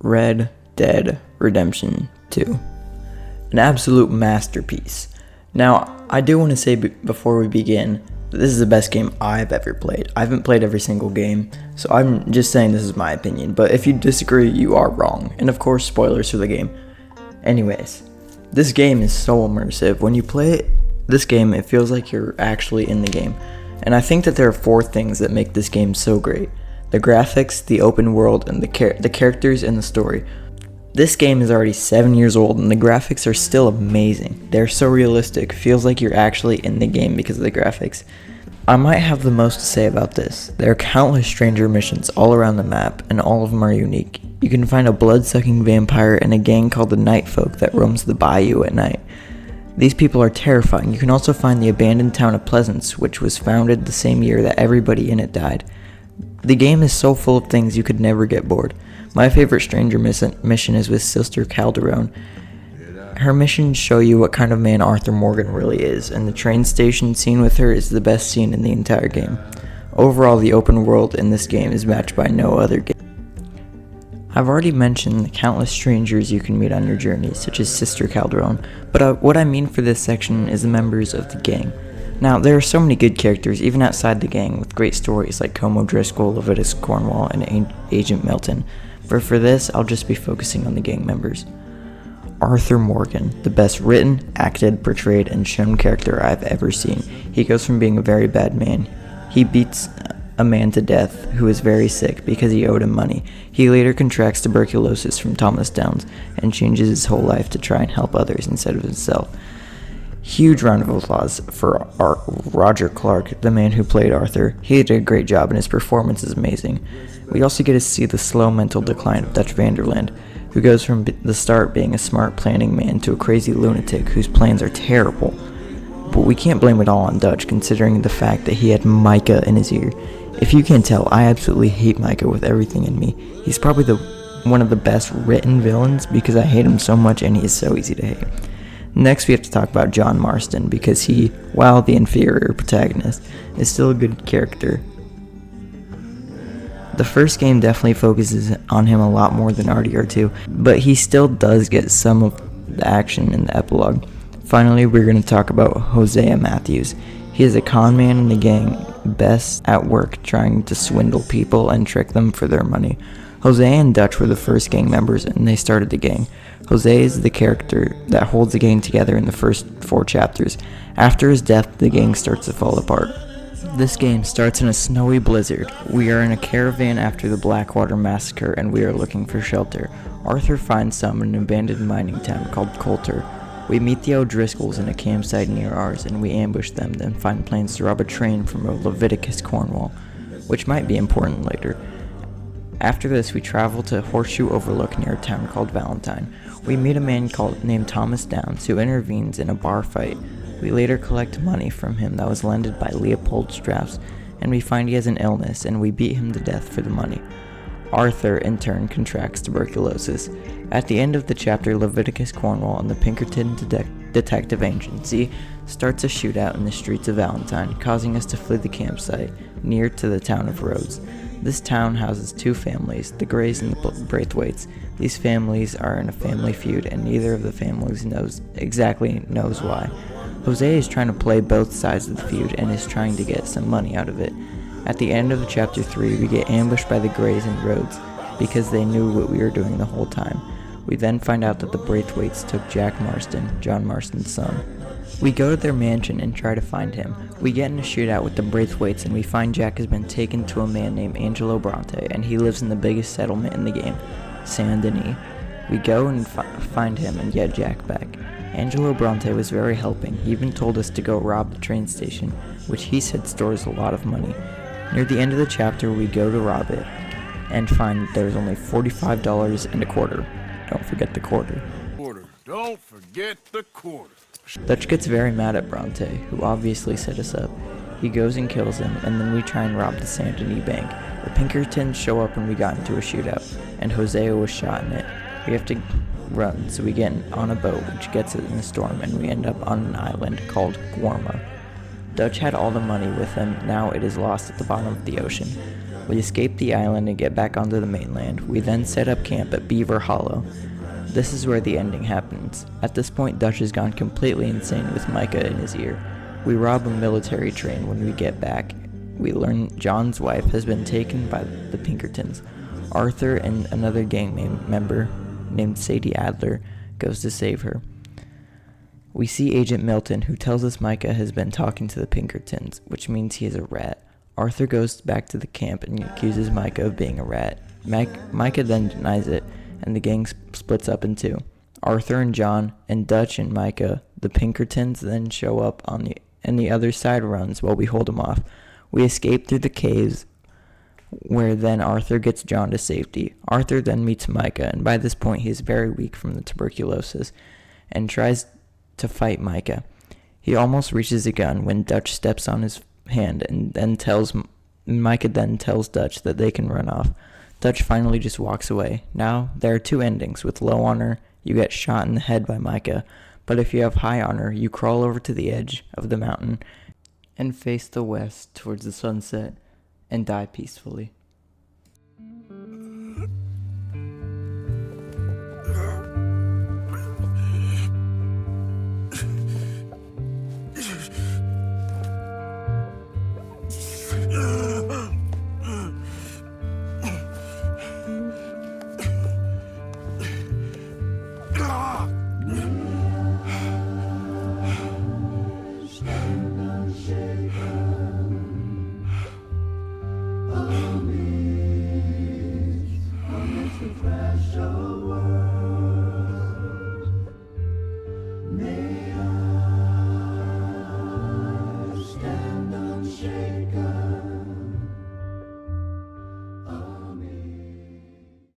Red Dead Redemption 2. An absolute masterpiece. Now, I do want to say before we begin, this is the best game I've ever played. I haven't played every single game, so I'm just saying this is my opinion, but if you disagree, you are wrong. And of course, spoilers for the game. Anyways, this game is so immersive. When you play this game, it feels like you're actually in the game. And I think that there are 4 things that make this game so great. The graphics, the open world, and the characters and the story. This game is already 7 years old and the graphics are still amazing. They're so realistic, feels like you're actually in the game because of the graphics. I might have the most to say about this. There are countless stranger missions all around the map and all of them are unique. You can find a blood-sucking vampire and a gang called the Night Folk that roams the bayou at night. These people are terrifying. You can also find the abandoned town of Pleasance, which was founded the same year that everybody in it died. The game is so full of things you could never get bored. My favorite stranger mission is with Sister Calderon. Her missions show you what kind of man Arthur Morgan really is, and the train station scene with her is the best scene in the entire game. Overall, the open world in this game is matched by no other game. I've already mentioned the countless strangers you can meet on your journey, such as Sister Calderon, but what I mean for this section is the members of the gang. Now, there are so many good characters, even outside the gang, with great stories like Como Driscoll, Leviticus Cornwall, and Agent Milton. But for this, I'll just be focusing on the gang members. Arthur Morgan, the best written, acted, portrayed, and shown character I've ever seen. He goes from being a very bad man. He beats a man to death who is very sick because he owed him money. He later contracts tuberculosis from Thomas Downs and changes his whole life to try and help others instead of himself. Huge round of applause for Roger Clark, the man who played Arthur. He did a great job and his performance is amazing. We also get to see the slow mental decline of Dutch Vanderland, who goes from the start being a smart planning man to a crazy lunatic whose plans are terrible. But we can't blame it all on Dutch, considering the fact that he had Micah in his ear. If you can't tell, I absolutely hate Micah with everything in me. He's probably one of the best written villains because I hate him so much and he is so easy to hate. Next, we have to talk about John Marston because he, while the inferior protagonist, is still a good character. The first game definitely focuses on him a lot more than RDR2, but he still does get some of the action in the epilogue. Finally, we're going to talk about Hosea Matthews. He is a con man in the gang, best at work trying to swindle people and trick them for their money. Hosea and Dutch were the first gang members and they started the gang. Hosea is the character that holds the gang together in the first 4 chapters. After his death, the gang starts to fall apart. This game starts in a snowy blizzard. We are in a caravan after the Blackwater Massacre and we are looking for shelter. Arthur finds some in an abandoned mining town called Coulter. We meet the O'Driscolls in a campsite near ours and we ambush them, then find plans to rob a train from Leviticus Cornwall, which might be important later. After this, we travel to Horseshoe Overlook near a town called Valentine. We meet a man named Thomas Downs who intervenes in a bar fight. We later collect money from him that was lended by Leopold Strauss, and we find he has an illness and we beat him to death for the money. Arthur, in turn, contracts tuberculosis. At the end of the chapter, Leviticus Cornwall and the Pinkerton Detective Agency starts a shootout in the streets of Valentine, causing us to flee the campsite near to the town of Rhodes. This town houses 2 families, the Greys and the Braithwaites. These families are in a family feud, and neither of the families knows why. Hosea is trying to play both sides of the feud and is trying to get some money out of it. At the end of chapter 3, we get ambushed by the Greys and Rhodes because they knew what we were doing the whole time. We then find out that the Braithwaites took Jack Marston, John Marston's son. We go to their mansion and try to find him. We get in a shootout with the Braithwaites and we find Jack has been taken to a man named Angelo Bronte and he lives in the biggest settlement in the game, Saint Denis. We go and find him and get Jack back. Angelo Bronte was very helping. He even told us to go rob the train station, which he said stores a lot of money. Near the end of the chapter, we go to rob it and find there's only $45 and a quarter. Don't forget the quarter. Don't forget the quarter. Dutch gets very mad at Bronte, who obviously set us up. He goes and kills him, and then we try and rob the Saint Denis Bank. The Pinkertons show up when we got into a shootout, and Hosea was shot in it. We have to run, so we get on a boat, which gets us in a storm, and we end up on an island called Guarma. Dutch had all the money with him, now it is lost at the bottom of the ocean. We escape the island and get back onto the mainland. We then set up camp at Beaver Hollow. This is where the ending happens. At this point, Dutch has gone completely insane with Micah in his ear. We rob a military train when we get back. We learn John's wife has been taken by the Pinkertons. Arthur and another gang member named Sadie Adler goes to save her. We see Agent Milton, who tells us Micah has been talking to the Pinkertons, which means he is a rat. Arthur goes back to the camp and accuses Micah of being a rat. Micah then denies it, and the gang splits up in two. Arthur and John, and Dutch and Micah, the Pinkertons, then show up and the other side runs while we hold them off. We escape through the caves, where then Arthur gets John to safety. Arthur then meets Micah, and by this point he is very weak from the tuberculosis, and tries to fight Micah. He almost reaches a gun when Dutch steps on his hand, and then Micah then tells Dutch that they can run off. Dutch finally just walks away. Now, there are two endings. With low honor, you get shot in the head by Micah, but if you have high honor, you crawl over to the edge of the mountain and face the west towards the sunset and die peacefully. Show